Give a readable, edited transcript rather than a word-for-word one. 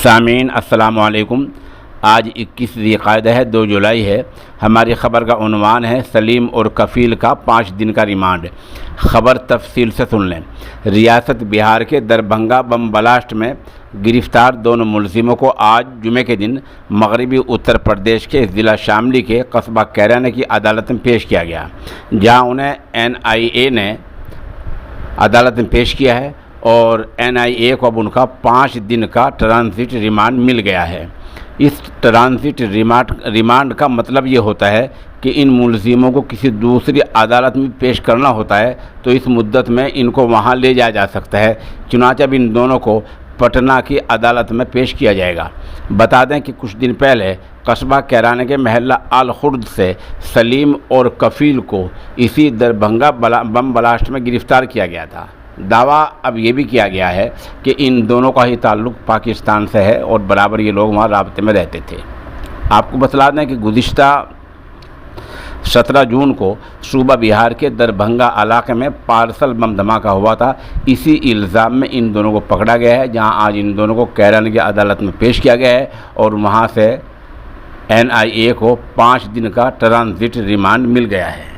سامعین السلام علیکم۔ آج 21 ذی-القعدہ ہے، 2 جولائی ہے۔ ہماری خبر کا عنوان ہے سلیم اور کفیل کا 5 دن کا ریمانڈ۔ خبر تفصیل سے سن لیں۔ ریاست بہار کے دربھنگہ بم بلاسٹ میں گرفتار دونوں ملزموں کو آج جمعے کے دن مغربی اتر پردیش کے ضلع شاملی کے قصبہ کیرانہ کی عدالت میں پیش کیا گیا، جہاں انہیں NIA نے عدالت میں پیش کیا ہے اور NIA کو اب ان کا 5 دن کا ٹرانزٹ ریمانڈ مل گیا ہے۔ اس ٹرانزٹ ریمانڈ کا مطلب یہ ہوتا ہے کہ ان ملزموں کو کسی دوسری عدالت میں پیش کرنا ہوتا ہے تو اس مدت میں ان کو وہاں لے جایا جا سکتا ہے، چنانچہ اب ان دونوں کو پٹنہ کی عدالت میں پیش کیا جائے گا۔ بتا دیں کہ کچھ دن پہلے قصبہ کیرانہ کے محلہ آل خرد سے سلیم اور کفیل کو اسی دربھنگہ بم بلاسٹ میں گرفتار کیا گیا تھا۔ دعویٰ اب یہ بھی کیا گیا ہے کہ ان دونوں کا ہی تعلق پاکستان سے ہے اور برابر یہ لوگ وہاں رابطے میں رہتے تھے۔ آپ کو بتلا دیں کہ گزشتہ 17 جون کو صوبہ بہار کے دربھنگہ علاقے میں پارسل بم دھماکہ ہوا تھا۔ اسی الزام میں ان دونوں کو پکڑا گیا ہے، جہاں آج ان دونوں کو کیرانہ کی عدالت میں پیش کیا گیا ہے اور وہاں سے NIA کو 5 دن کا ٹرانزٹ ریمانڈ مل گیا ہے۔